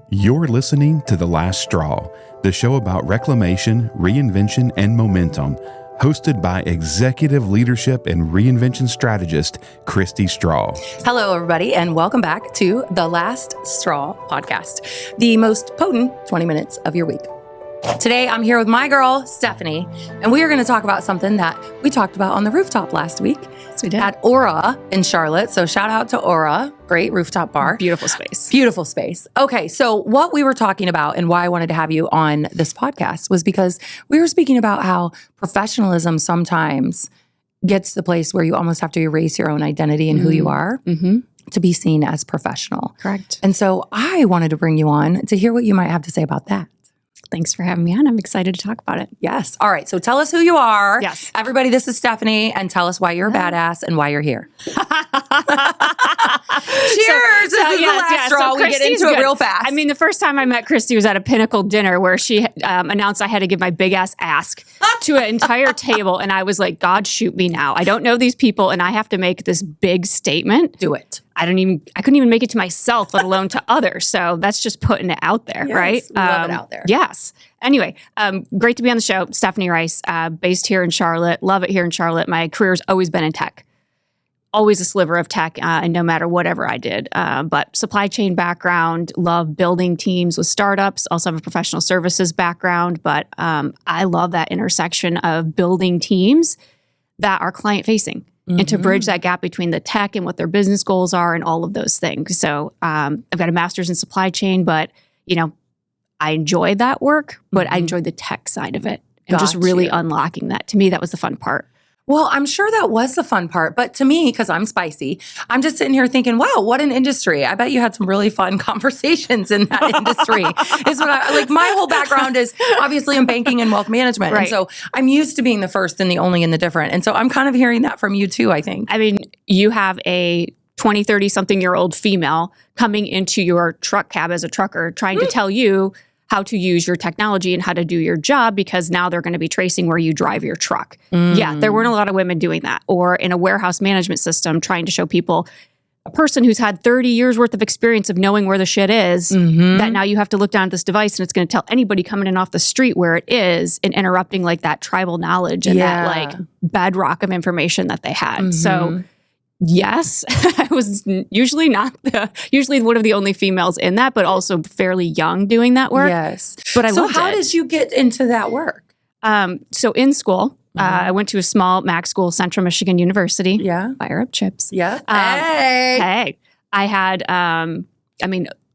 You're listening to The Last Straw, the show about reclamation, reinvention, and momentum, hosted by executive leadership and reinvention strategist, Kristi Straw. Hello, everybody, and welcome back to The Last Straw podcast, the most potent 20 minutes of your week. Today, I'm here with my girl, Stephanie, and we are going to talk about something that we talked about on the rooftop last week. Yes, we did. At Aura in Charlotte. So shout out to Aura. Great rooftop bar. Beautiful space. Beautiful space. Okay, so what we were talking about and why I wanted to have you on this podcast was because we were speaking about how professionalism sometimes gets to the place where you almost have to erase your own identity and who you are to be seen as professional. Correct. And so I wanted to bring you on to hear what you might have to say about that. Thanks for having me on. I'm excited to talk about it. Yes. All right. So tell us who you are. Yes. Everybody, this is Stephanie, and tell us why you're a badass and why you're here. Cheers. This is the last straw. We get into it real fast. I mean, the first time I met Kristi was at a Pinnacle dinner where she announced I had to give my big ass ask to an entire table. And I was like, God, shoot me now. I don't know these people and I have to make this big statement. Do it. I couldn't even make it to myself, let alone to others. So that's just putting it out there, right? We love it out there. Yes. Anyway, great to be on the show. Stephanie Reis, based here in Charlotte. Love it here in Charlotte. My career's always been in tech. Always a sliver of tech, and no matter whatever I did. But supply chain background, love building teams with startups. Also have a professional services background. But I love that intersection of building teams that are client facing. And to bridge that gap between the tech and what their business goals are and all of those things. So I've got a master's in supply chain, but I enjoyed that work, but I enjoyed the tech side of it. And just really unlocking that. To me, that was the fun part. Well, I'm sure that was the fun part. But to me, because I'm spicy, I'm just sitting here thinking, wow, what an industry. I bet you had some really fun conversations in that industry. Is what my whole background is obviously in banking and wealth management. Right. And so I'm used to being the first and the only and the different. And so I'm kind of hearing that from you too, I think. I mean, you have a 20, 30-something-year-old female coming into your truck cab as a trucker trying to tell you how to use your technology and how to do your job because now they're going to be tracing where you drive your truck. Yeah, there weren't a lot of women doing that. Or in a warehouse management system trying to show people a person who's had 30 years worth of experience of knowing where the shit is, that now you have to look down at this device and it's going to tell anybody coming in off the street where it is and interrupting like that tribal knowledge and that like bedrock of information that they had. So yes, I was usually one of the only females in that, but also fairly young doing that work. Yes. But I loved it. So how did you get into that work? So in school, I went to a small MAC school, Central Michigan University. Yeah. Fire up chips. Yeah. Hey. I had,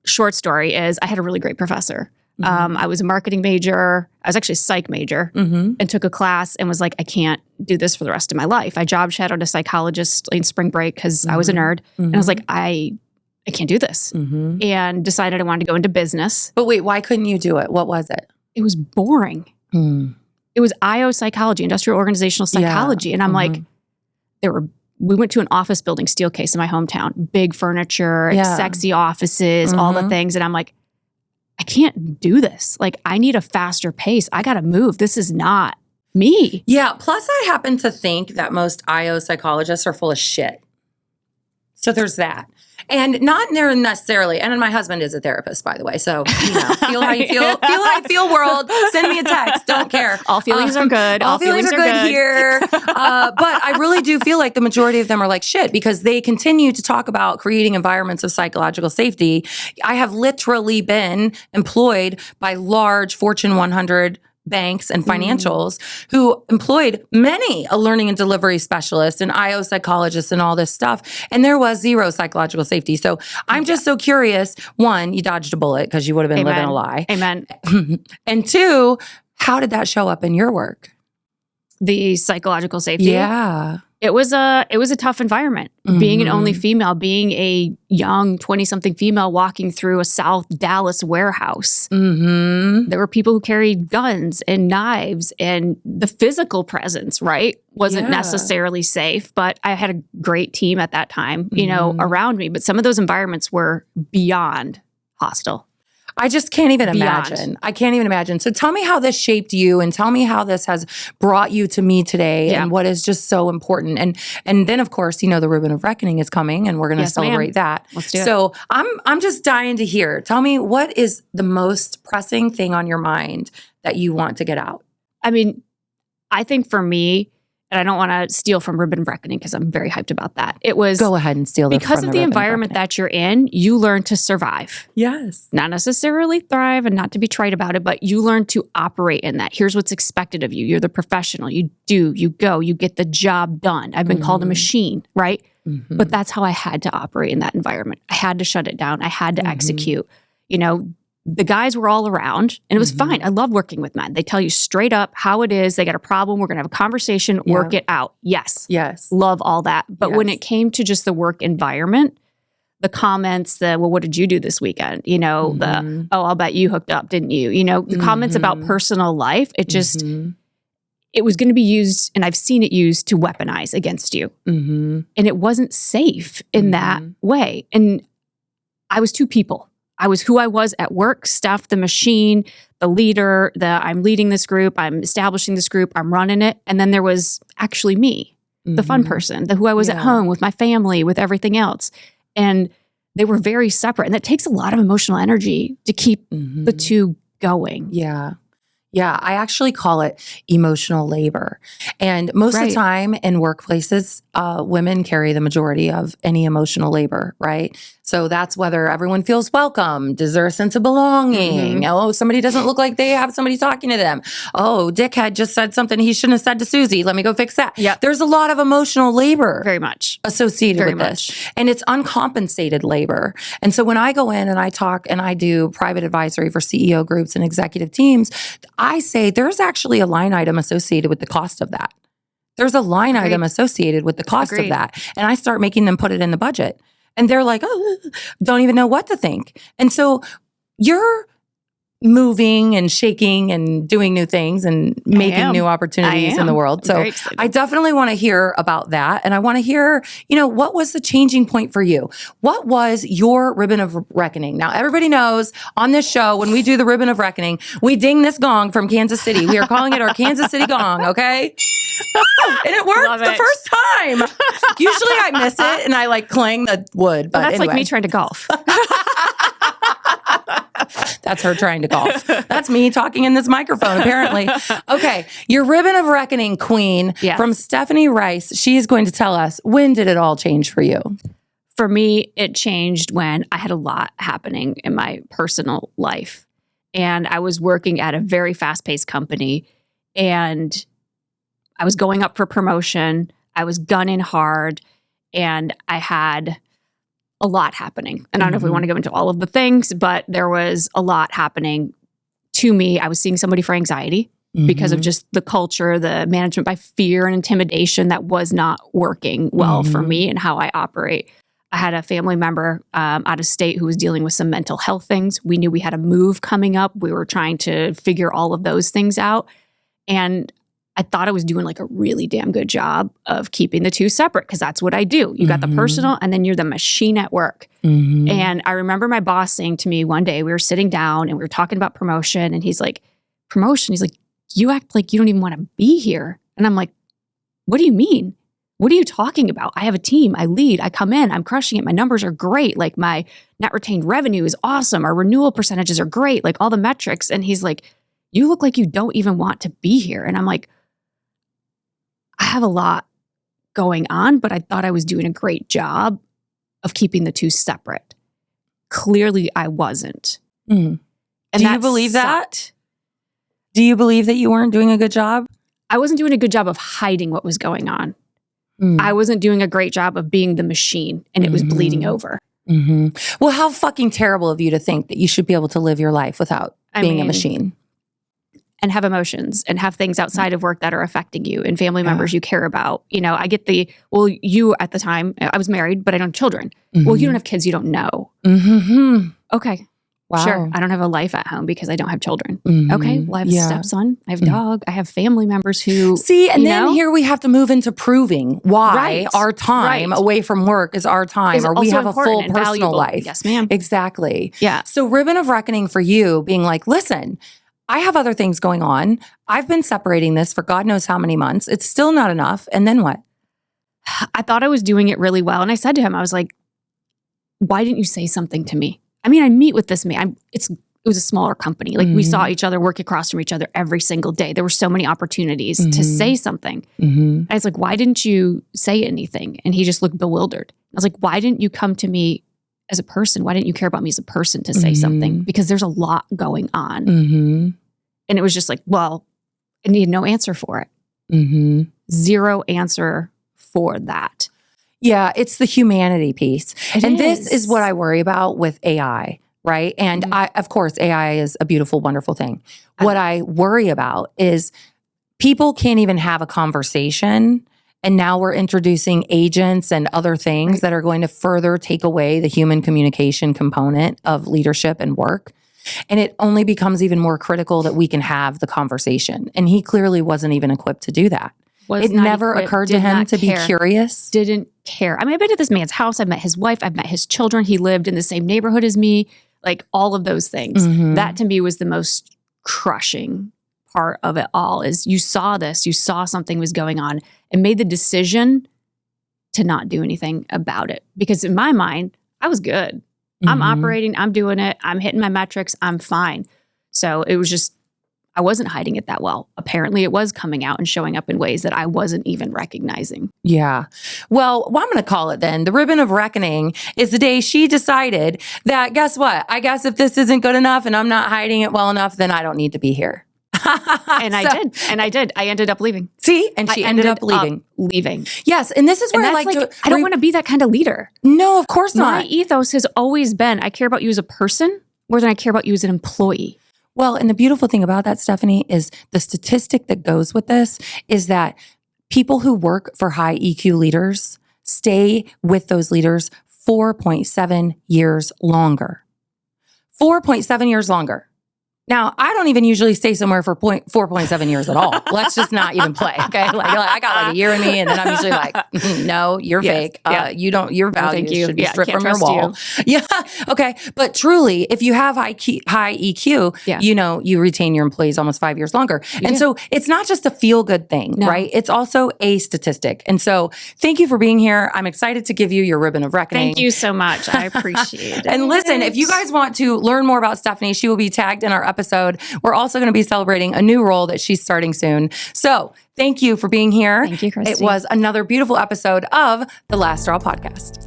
short story is I had a really great professor. I was a marketing major. I was actually a psych major and took a class and was like, I can't do this for the rest of my life. I job shadowed a psychologist in spring break because I was a nerd. And I was like, I can't do this. And decided I wanted to go into business. But wait, why couldn't you do it? What was it? It was boring. It was IO psychology, industrial organizational psychology. And I'm like, we went to an office building, Steelcase in my hometown, big furniture, sexy offices, all the things. And I'm like, I can't do this. Like, I need a faster pace. I got to move. This is not me. Yeah. Plus, I happen to think that most IO psychologists are full of shit. So there's that. And not necessarily, and my husband is a therapist, by the way. So, feel how you feel. Feel how you feel, world. Send me a text. Don't care. All feelings are good. All feelings are good here. But I really do feel like the majority of them are like shit because they continue to talk about creating environments of psychological safety. I have literally been employed by large Fortune 100 banks and financials who employed many a learning and delivery specialist and IO psychologists and all this stuff. And there was zero psychological safety. So I'm just so curious. One, you dodged a bullet because you would have been living a lie. Amen. And two, how did that show up in your work? The psychological safety. Yeah. It was a tough environment. Being an only female, being a young 20-something female walking through a South Dallas warehouse. There were people who carried guns and knives, and the physical presence, right, wasn't necessarily safe. But I had a great team at that time, around me. But some of those environments were beyond hostile. I just can't even Beyond. imagine. I can't even imagine. So tell me how this shaped you and tell me how this has brought you to me today Yeah. and what is just so important. And then of course, the ribbon of reckoning is coming and we're going to Yes, ma'am. celebrate that. Let's do it. So I'm just dying to hear. Tell me, what is the most pressing thing on your mind that you want to get out? I mean, I think for me, and I don't want to steal from Ribbon of Reckoning because I'm very hyped about that. It was Go ahead and steal because of the environment that you're in, you learn to survive. Yes. Not necessarily thrive and not to be trite about it, but you learn to operate in that. Here's what's expected of you. You're the professional. You do, you go, you get the job done. I've been called a machine, right? Mm-hmm. But that's how I had to operate in that environment. I had to shut it down. I had to execute. The guys were all around and it was fine. I love working with men. They tell you straight up how it is. They got a problem. We're going to have a conversation, work it out. Yes. Yes. Love all that. But when it came to just the work environment, the comments, well, what did you do this weekend? I'll bet you hooked up, didn't you? The comments about personal life, it just, it was going to be used, and I've seen it used to weaponize against you. And it wasn't safe in that way. And I was two people. I was who I was at work, Steph, the machine, the leader, I'm leading this group, I'm establishing this group, I'm running it. And then there was actually me, the fun person, who I was at home with my family, with everything else. And they were very separate. And that takes a lot of emotional energy to keep the two going. Yeah. Yeah, I actually call it emotional labor. And most of the time in workplaces, women carry the majority of any emotional labor, right? So that's whether everyone feels welcomed. Is there a sense of belonging? Oh, somebody doesn't look like they have somebody talking to them. Oh, Dickhead just said something he shouldn't have said to Susie. Let me go fix that. Yeah. There's a lot of emotional labor. Very much. Associated with this. And it's uncompensated labor. And so when I go in and I talk and I do private advisory for CEO groups and executive teams, I say there's actually a line item associated with the cost of that. There's a line item associated with the cost of that. And I start making them put it in the budget. And they're like, oh, don't even know what to think. And so you're moving and shaking and doing new things and making new opportunities in the world. So I definitely want to hear about that. And I want to hear, what was the changing point for you? What was your ribbon of reckoning? Now, everybody knows on this show, when we do the ribbon of reckoning, we ding this gong from Kansas City. We are calling it our Kansas City gong, okay? And it worked the first time. Usually I miss it and I clang the wood. But that's anyway. like me trying to golf. That's her trying to golf. That's me talking in this microphone, apparently. Okay. Your ribbon of reckoning queen from Stephanie Reis. She is going to tell us, when did it all change for you? For me, it changed when I had a lot happening in my personal life. And I was working at a very fast-paced company. And I was going up for promotion. I was gunning hard. And I had a lot happening. And I don't know if we want to go into all of the things, but there was a lot happening to me. I was seeing somebody for anxiety because of just the culture, the management by fear and intimidation that was not working well for me and how I operate. I had a family member out of state who was dealing with some mental health things. We knew we had a move coming up. We were trying to figure all of those things out. And I thought I was doing a really damn good job of keeping the two separate because that's what I do. You got the personal and then you're the machine at work. And I remember my boss saying to me one day, we were sitting down and we were talking about promotion and he's like, promotion? He's like, you act like you don't even want to be here. And I'm like, what do you mean? What are you talking about? I have a team. I lead. I come in. I'm crushing it. My numbers are great. My net retained revenue is awesome. Our renewal percentages are great. All the metrics. And he's like, you look like you don't even want to be here. And I'm like, I have a lot going on, but I thought I was doing a great job of keeping the two separate. Clearly, I wasn't. And do you believe that? Do you believe that you weren't doing a good job? I wasn't doing a good job of hiding what was going on. I wasn't doing a great job of being the machine, and it was bleeding over. Well, how fucking terrible of you to think that you should be able to live your life without being a machine. And have emotions and have things outside of work that are affecting you and family members you care about. I get you at the time, I was married, but I don't have children. Well, you don't have kids you don't know. Okay. Wow. Sure, I don't have a life at home because I don't have children. Mhm. Okay, well, I have a Yeah. stepson, I have a dog, I have family members who See, and you then know? here we have to move into proving why Right. our time Right. away from work is our time, Is or we also have a full important and personal valuable. life. Yes, ma'am. Exactly. Yeah. So, ribbon of reckoning for you being like, listen, I have other things going on. I've been separating this for God knows how many months. It's still not enough. And then what? I thought I was doing it really well. And I said to him, I was like, why didn't you say something to me? I mean, I meet with this man. It was a smaller company. Like we saw each other work across from each other every single day. There were so many opportunities to say something. I was like, why didn't you say anything? And he just looked bewildered. I was like, why didn't you come to me as a person? Why didn't you care about me as a person to say something? Because there's a lot going on. And it was just like, well, I need no answer for it. Zero answer for that. Yeah, it's the humanity piece. It This is is. what I worry about with AI, right? And of course, AI is a beautiful, wonderful thing. What I worry about is people can't even have a conversation. And now we're introducing agents and other things that are going to further take away the human communication component of leadership and work. And it only becomes even more critical that we can have the conversation. And he clearly wasn't even equipped to do that. Was It not never equipped, occurred to did him not to be care. curious. Didn't care. I mean, I've been to this man's house. I've met his wife. I've met his children. He lived in the same neighborhood as me. Like all of those things. That to me was the most crushing part of it all is you saw this, you saw something was going on and made the decision to not do anything about it. Because in my mind, I was good. I'm operating, I'm doing it, I'm hitting my metrics, I'm fine. So it was just, I wasn't hiding it that well. Apparently it was coming out and showing up in ways that I wasn't even recognizing. Yeah. Well, I'm going to call it then. The ribbon of reckoning is the day she decided that, guess what? I guess if this isn't good enough and I'm not hiding it well enough, then I don't need to be here. And I did. I ended up leaving. See? And she ended up leaving. Leaving. Yes. And this is where And I that's like to. I don't want to be that kind of leader. No, of course My not. ethos has always been, I care about you as a person more than I care about you as an employee. Well, and the beautiful thing about that, Stephanie, is the statistic that goes with this is that people who work for high EQ leaders stay with those leaders 4.7 years longer. 4.7 years longer. Now, I don't even usually stay somewhere for 4.7 years at all. Let's just not even play, okay? Like I got like a year in me, and then I'm usually like, no, you're fake. You don't. Your values should be stripped from your wall. Yeah, okay. But truly, if you have high EQ, you know you retain your employees almost 5 years longer. And so it's not just a feel good thing, right? It's also a statistic. And so thank you for being here. I'm excited to give you your ribbon of reckoning. Thank you so much. I appreciate it. And listen, if you guys want to learn more about Stephanie, she will be tagged in our episode. We're also going to be celebrating a new role that she's starting soon. So thank you for being here. Thank you, Kristi. It was another beautiful episode of the Last Straw Podcast.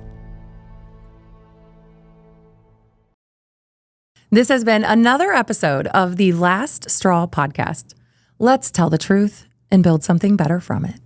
This has been another episode of the Last Straw Podcast. Let's tell the truth and build something better from it.